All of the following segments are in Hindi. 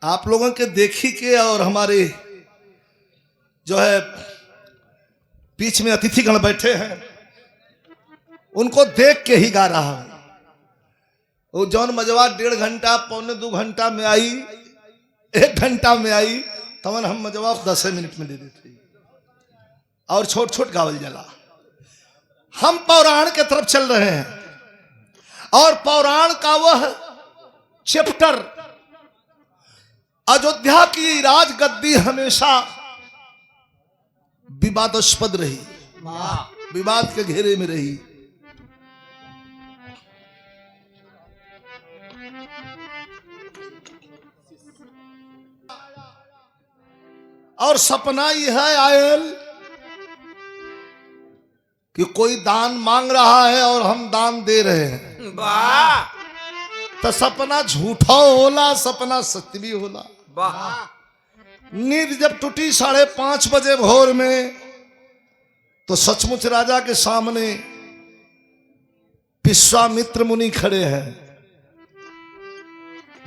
आप लोगों के देखी के और हमारे जो है बीच में अतिथिगण बैठे हैं उनको देख के ही गा रहा हूं। वो जौन मजवा 1.5 घंटा पौने 2 घंटा में आई, 1 घंटा में आई, तमन हम मजवा 10 मिनट में दे देते और छोट छोट गावल जला। हम पौराण के तरफ चल रहे हैं और पौराण का वह चैप्टर अयोध्या की राजगद्दी हमेशा विवादास्पद रही, विवाद के घेरे में रही। और सपना ही है आयल कि कोई दान मांग रहा है और हम दान दे रहे हैं। तो सपना झूठा होला, सपना सत्य भी होला। नींद जब टूटी 5:30 बजे भोर में तो सचमुच राजा के सामने विश्वामित्र मुनि खड़े हैं,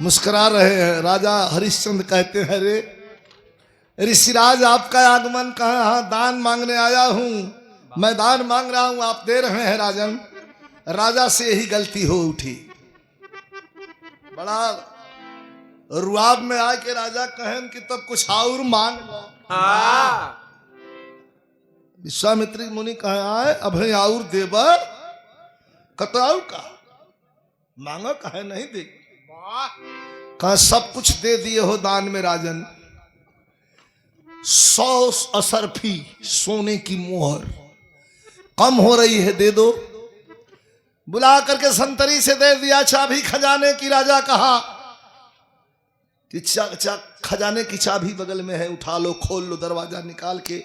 मुस्कुरा रहे हैं। राजा हरिश्चंद्र कहते हैं, रे ऋषिराज आपका आगमन कहाँ? दान मांगने आया हूं, मैं दान मांग रहा हूं, आप दे रहे हैं राजन। राजा से यही गलती हो उठी। बड़ा रुआब में आके राजा कहें कि तब कुछ और मांग लो। विश्वामित्र मुनि कहे आए अभय और देव कताऊ का मांगा कहे नहीं दे। कहा सब कुछ दे दिए हो दान में राजन। 100 असरफी सोने की मोहर कम हो रही है, दे दो। बुला करके संतरी से दे दिया चाबी खजाने की। राजा कहा कि खजाने की चाबी बगल में है, उठा लो, खोल लो, दरवाजा निकाल के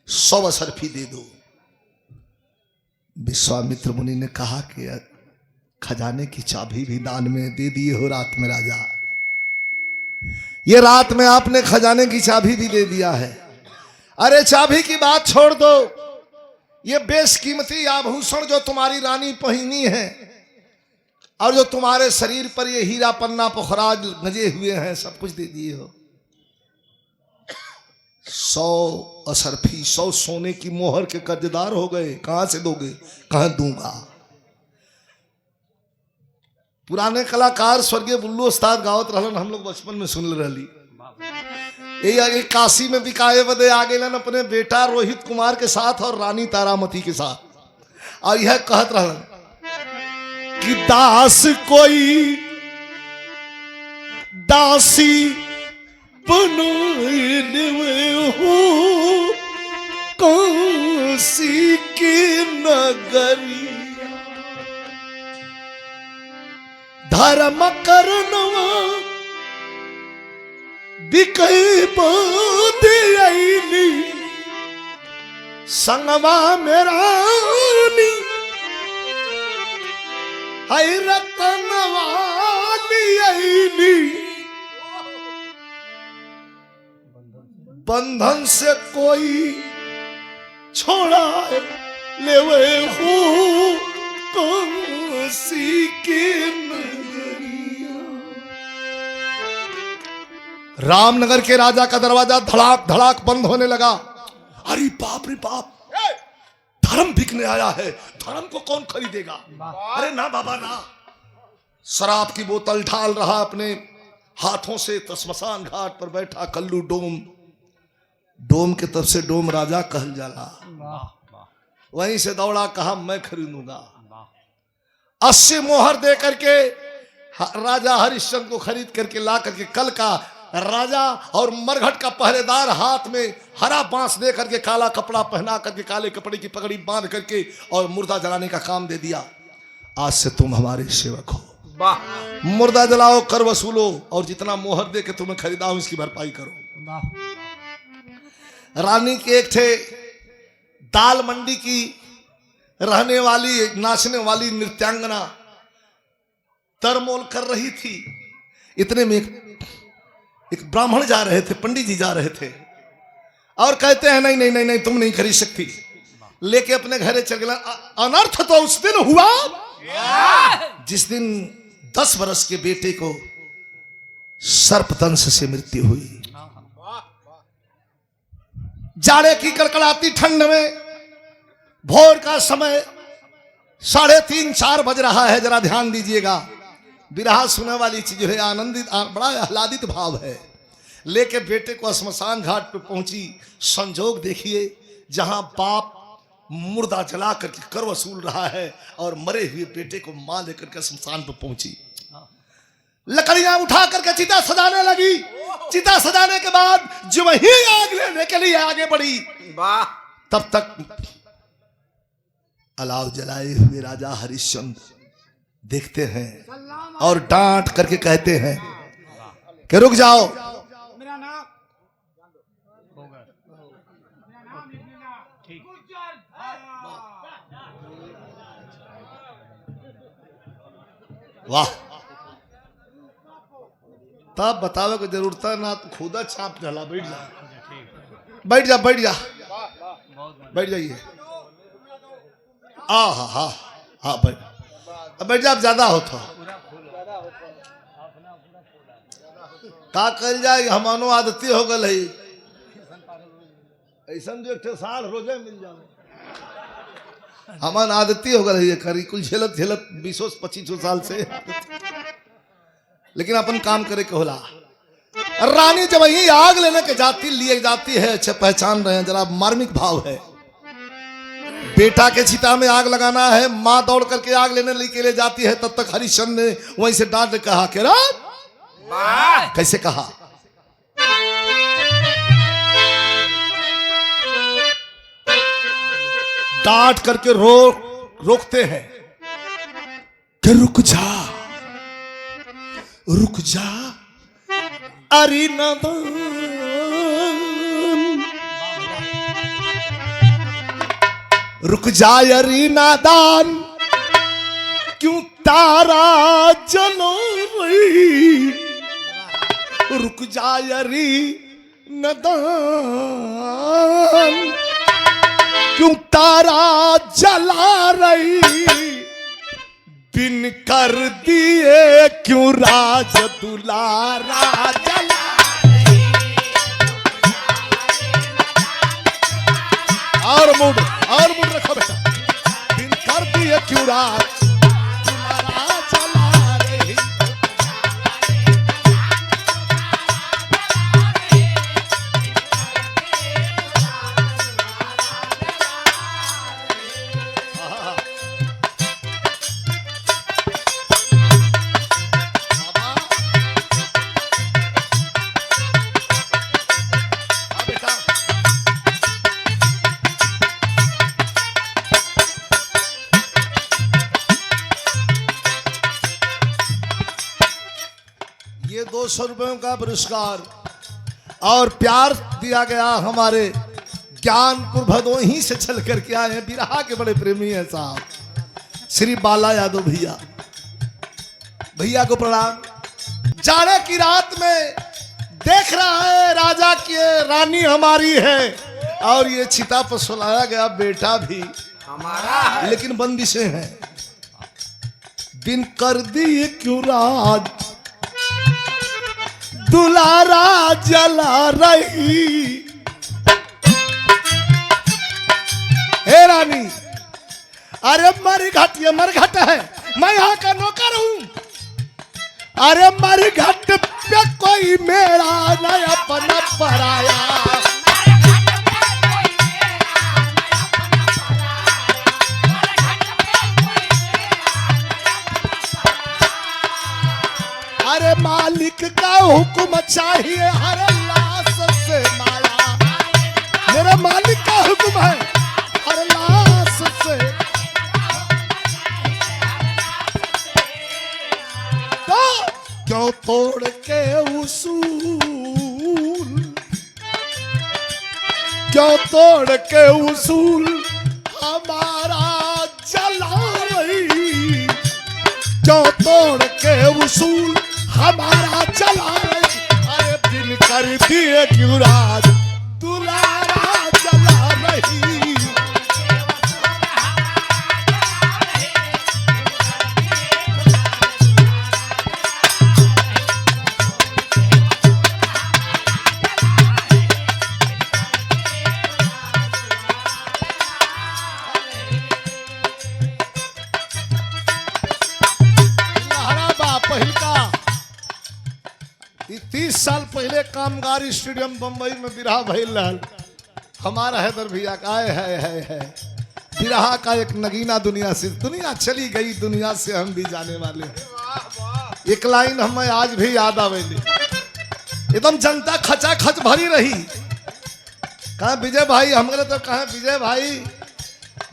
100 असरफी दे दो। विश्वामित्र मुनि ने कहा कि खजाने की चाबी भी दान में दे दिए हो रात में राजा। ये रात में आपने खजाने की चाबी भी दे दिया है। अरे चाबी की बात छोड़ दो, ये बेशकीमती आभूषण जो तुम्हारी रानी पहनी है और जो तुम्हारे शरीर पर ये हीरा पन्ना पुखराज गजे हुए हैं, सब कुछ दे दिए हो। 100 असरफी 100 सोने की मोहर के कर्जदार हो गए। कहां से दोगे? कहां दूंगा? पुराने कलाकार स्वर्गीय बुल्लू उस्ताद गावत रहलन, हम लोग बचपन में सुन रही। ये काशी में बिकाए बदे आ गए अपने बेटा रोहित कुमार के साथ और रानी तारामती के साथ, और यह कहत रहलन कि दास कोई दासी बनोए हो काशी की नगरी। धर्म करनवा बिकई बादे आईली संगवा मेरानी हाय रतनवाली आईली। बंधन से कोई छोड़ा लेवे हो काशी के नगरिया। रामनगर के राजा का दरवाजा धड़ाक धड़ाक बंद होने लगा। अरे बाप रे बाप, धर्म बिकने आया है, धर्म को कौन खरीदेगा? अरे ना बाबा ना। शराब की बोतल ढाल रहा अपने हाथों से, तस्मशान घाट पर बैठा कल्लू डोम, डोम के तरफ से डोम राजा कहल जाला, वहीं से दौड़ा, कहा मैं खरीदूंगा। 80 मोहर दे करके राजा हरिश्चंद्र को खरीद करके ला करके कल का राजा और मरघट का पहरेदार हाथ में हरा बांस दे करके काला कपड़ा पहना करके काले कपड़े की पगड़ी बांध करके और मुर्दा जलाने का काम दे दिया। आज से तुम हमारे सेवक हो, मुर्दा जलाओ, कर वसूलो और जितना मोहर दे के तुम्हें खरीदा हूं इसकी भरपाई करो। रानी के एक थे दाल मंडी की रहने वाली नाचने वाली नृत्यांगना तरमोल कर रही थी। इतने में एक ब्राह्मण जा रहे थे, पंडित जी जा रहे थे और कहते हैं नहीं नहीं नहीं नहीं तुम नहीं खरीद सकती, लेके अपने घरे चल गया। अनर्थ तो उस दिन हुआ जिस दिन 10 वर्ष के बेटे को सर्पदंश से मृत्यु हुई। जाड़े की कड़कड़ाती ठंड में भोर का समय 3:30-4 बज रहा है। जरा ध्यान दीजिएगा, विरहा सुनने वाली चीज है, आनंदित बड़ा आह्लादित भाव है। लेके बेटे को श्मशान घाट पे पहुंची। संजोग देखिए, जहां बाप मुर्दा जला करके कर वसूल रहा है और मरे हुए बेटे को मां लेकर के श्मशान पे पहुंची। लकड़ियां उठा करके चिता सजाने लगी। चिता सजाने के बाद जो वही आग लेने के लिए आगे बढ़ी, तब तक अलाव जलाए हुए राजा हरिश्चंद्र देखते हैं और डांट करके कहते हैं कि रुक जाओ। वाह, तब बतावे को जरूरत है ना, तो खुदा छाप डाला। बैठ जा, बैठ जा, बैठ जा, बैठ जाइए। हाँ हाँ हाँ, बैठ जा। अब ज्यादा हो तो का कर जाए, हमानो आदती हो गल है ऐसा जो एक साल रोजे मिल जाओ। हमान आदती हो गल है करी कुल झेलत झेलत 20-25 साल से। लेकिन अपन काम करे के होला। रानी जब वही आग लेने के जाती लिए जाती है, अच्छा पहचान रहे हैं, जरा मार्मिक भाव है। बेटा के चिता में आग लगाना है, मां दौड़ करके आग लेने के लिए जाती है। तब तक हरिश्चंद्र ने वहीं से डांट कहा कि कैसे कहा, डांट करके रोकते हैं कि रुक जा, रुक जा अरे नादान, रुक जा अरे नादान, क्यों तारा जलो रही, रुक जा अरे नादान, क्यों तारा जला रही, बिन कर दिए क्यों राज दुलारा जला रही। और मूड रखो बेटा, बिन कर दिए क्यों राज दुलारा जला रही। ये 200 रुपयों का पुरस्कार और प्यार दिया गया हमारे ज्ञानपुर भदोही से चल करके आए हैं, बिरहा के बड़े प्रेमी हैं साहब, श्री बाला यादव भैया। भैया को प्रणाम। जाड़े की रात में देख रहा है राजा की रानी हमारी है और ये चिता पर सुलाया गया बेटा भी हमारा है, लेकिन बंदिशें हैं। बिन कर दी क्यों राज दुलारा जला रही। हे रानी, अरे मरघट, ये मरघट है, मैं यहाँ का नौकर हूँ। अरे मरघट पे कोई मेरा न अपना पराया, अरे मालिक का हुक्म चाहिए हर लाश से माया, मेरे मालिक का हुक्म है हर लाश से। तो क्यों तोड़ के उसूल, क्यों तोड़ के उसूल हमारा जला रही, क्यों तोड़ के उसूल हमारा चला रही। अरे दिन कर दिए क्यों राज दुलारा जला रही। 30 साल पहले कामगार स्टेडियम बम्बई में बिरहा भइल रहल। हमारा हैदर भैया का है बिरहा का एक नगीना दुनिया से, दुनिया चली गई, दुनिया से हम भी जाने वाले हैं। एक लाइन हमें आज भी याद आवेली, एकदम जनता खचा खच भरी रही। कहा विजय भाई, हमारे तो कहा विजय भाई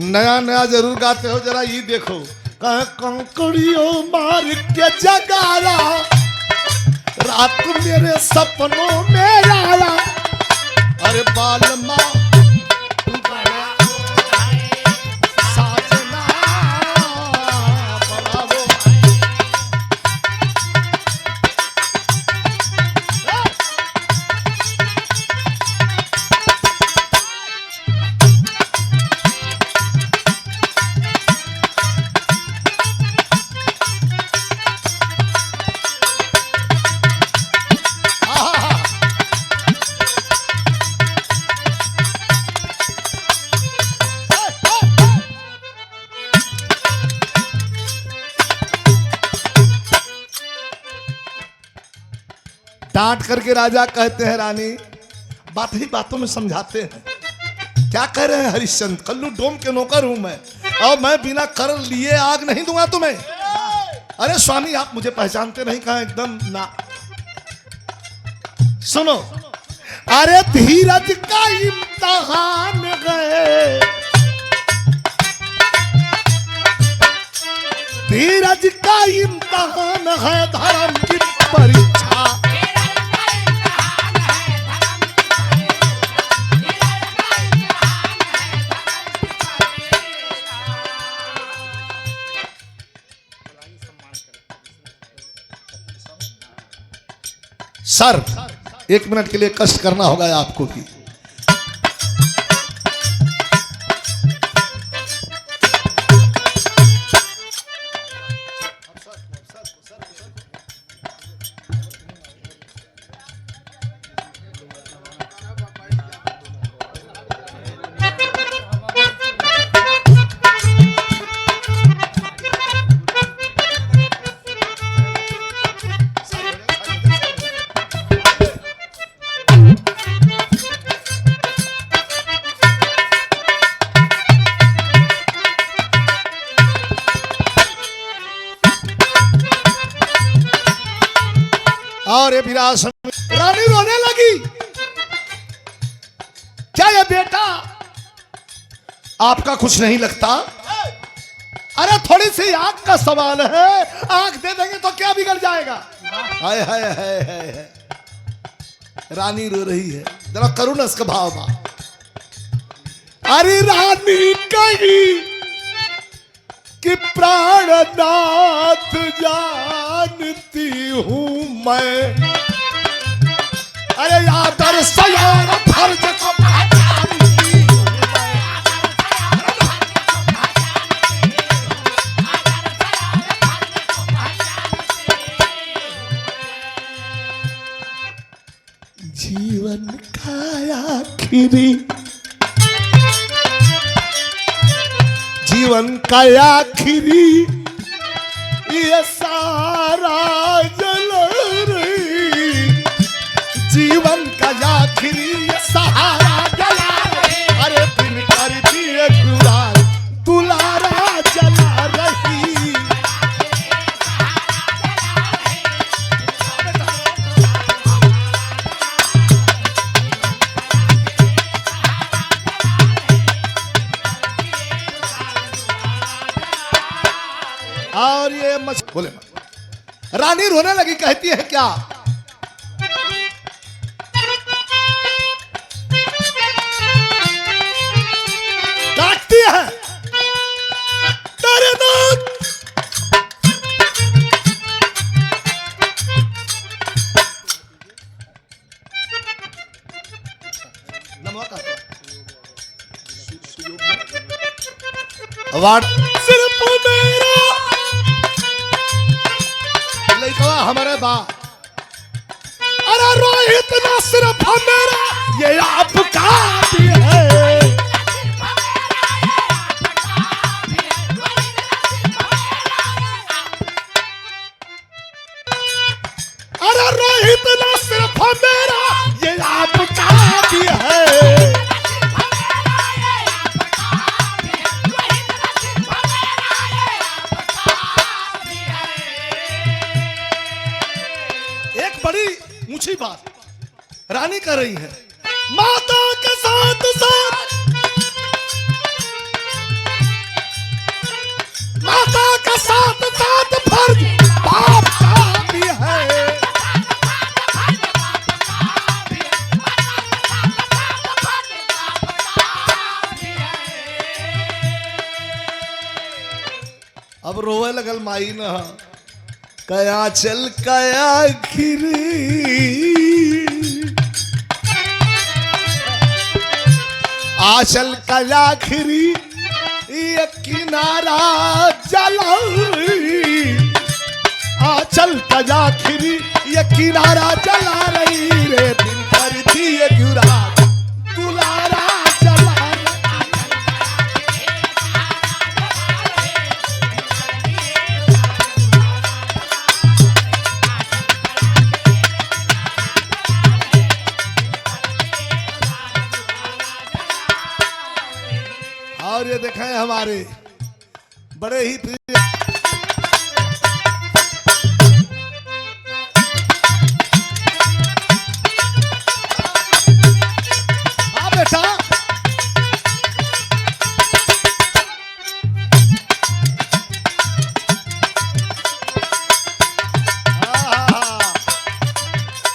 नया नया जरूर गाते हो, जरा ये देखो। कहा कंकड़ियों मार के जगाया, रात मेरे सपनों में आया, अरे बालमा साजना बड़ावो। डांट करके राजा कहते हैं रानी, बात ही बातों में समझाते हैं। क्या कह रहे हैं हरिश्चंद्र, कल्लू डोम के नौकर हूं मैं, और मैं बिना कर लिए आग नहीं दूंगा तुम्हें। अरे स्वामी आप मुझे पहचानते नहीं, कहा एकदम ना। सुनो, अरे धीरज का इम्तिहान गए, धीरज का इम्तिहान है धर्म की परीक्षा। सर 1 मिनट के लिए कष्ट करना होगा आपको भी। और ये विरासत रानी रोने लगी। क्या ये बेटा आपका कुछ नहीं लगता? अरे थोड़ी सी आंख का सवाल है, आंख दे देंगे तो क्या बिगड़ जाएगा? हाय हाय हाय हाय, रानी रो रही है, जरा करुण इसका भाव बा। अरे रानी कही कि प्राणनाथ जानती हूं मैं, अरे आदर सयार फर्ज को पहचानती हूं मैं। जीवन का आखिरी, जीवन का आखिरी ये सारा जल रही, जीवन का आखिरी ये सहारा जला रही, अरे बिन कर दिए दुलार दुलारा जला रही। और ये बोले रानी रोने लगी, कहती है क्या? डांटती है, तेरे नाक अवार्ड सिर्फ मेरा हमारे बा, अरे रोहित ना सिर्फ मेरा ये आपका भी है। अरे रोहित ना मेरा ये आपका भी है। एक बड़ी ऊंची बात रानी कर रही है, माता के साथ साथ माता का साथ साथ फर्ज बाप का भी है। अब रोवे लगल माई न कया चल कया खिरी आचल कया खिरी ये किनारा जला आचल कया खिरी ये किनारा जला रही रे दिन करती ये जुरा दुलारा जला और ये देखें हमारे बड़े ही प्रिय हाँ बेटा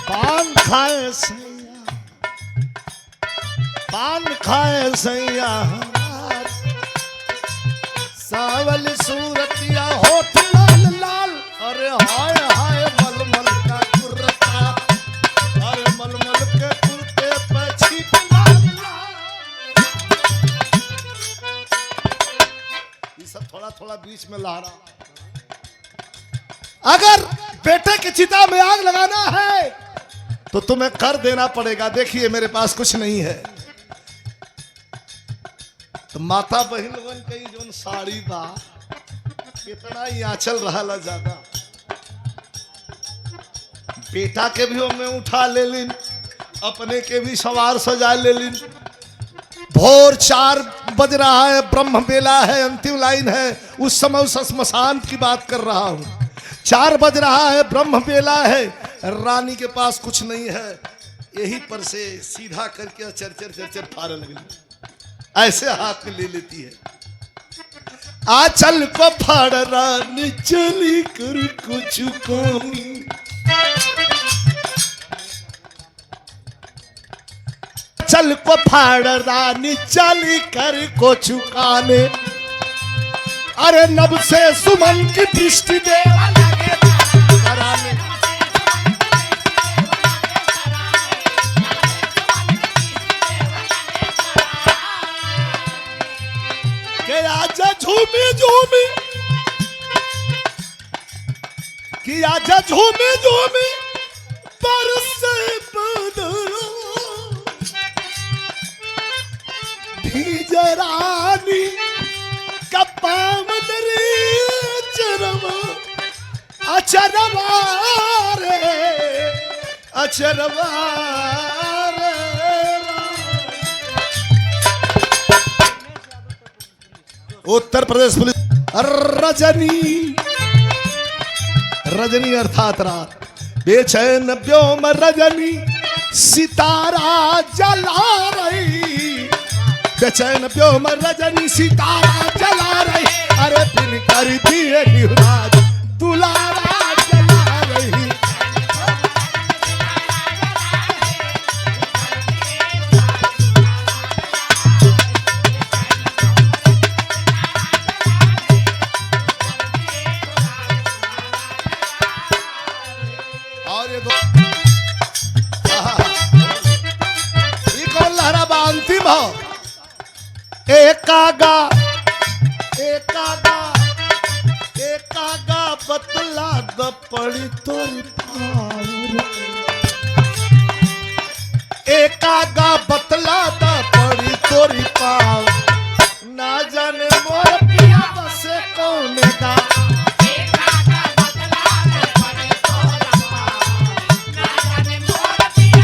पान खाए सैया पान खाए सैया सावल सूरतिया होठ लाल लाल अरे हाय हाय मलमल का कुर्ता अरे मलमल के कुर्ते पे छिप लाल ये सब थोड़ा थोड़ा बीच में ला रहा। अगर बेटे की चिता में आग लगाना है तो तुम्हें कर देना पड़ेगा। देखिए मेरे पास कुछ नहीं है तो माता बहन लोगन कई जोन साड़ी बा कितना ही आंचल रहा ज्यादा बेटा के भी हमें उठा ले लिन अपने के भी सवार सजा ले लिन। भोर 4 बज रहा है ब्रह्म बेला है अंतिम लाइन है उस समय उस श्मशान की बात कर रहा हूं। 4 बज रहा है ब्रह्म बेला है रानी के पास कुछ नहीं है यही पर से सीधा करके चरचर चरचर फाड़ने लगी ऐसे हाथ में ले लेती है आंचल को फाड़ रानी चली कर कुछ कमी चल को फाड़ रानी चली कर को चुकाने अरे नभ से सुमन की दृष्टि देवा लगे कराने आजा झूमी झूमी कि आजा झूमी झूमी बरसे बदला भीजरानी कपामदरी चरवा अचरवा रे अचरवा उत्तर प्रदेश पुलिस रजनी रजनी अर्थात रात बेचैन व्योम रजनी सितारा जला रही बेचैन व्योम रजनी सितारा जला रही अरे फिर करती है युवराज दुलारा जला रही एकागा एकागा एकागा बतला द पड़ी तोरी पावर एकागा बतला द पड़ी तोरी पावर ना जाने मोर पिया बसे कौन गा एकागा बतला द पड़ी तोरी पावर ना जाने मोर पिया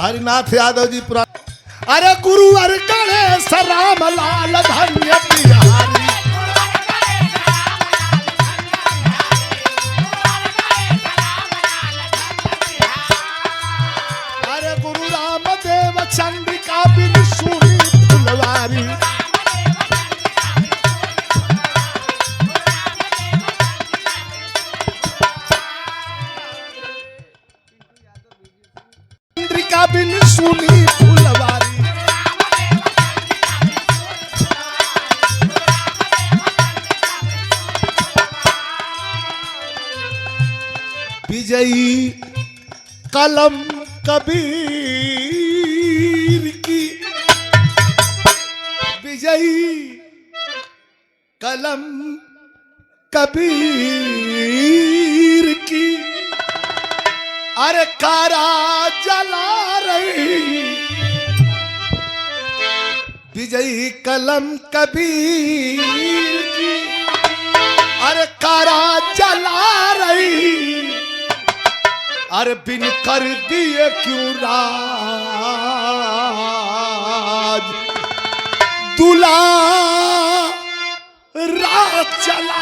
हरिनाथ यादव जी पुरा अरे गुरु अर गणेश राम लाल धन्य बिहारी अरे गुरु रामदेव चंद्रिका बिन सुनी फुलवारी चंद्रिका बिन सुनी फुलवारी विजयी कलम कबीर की विजयी कलम कबीर की अरे कारा जला रही विजयी कलम कबीर की अरे कारा जला रही अरे बिन कर दिए क्यों राज दुला राज चला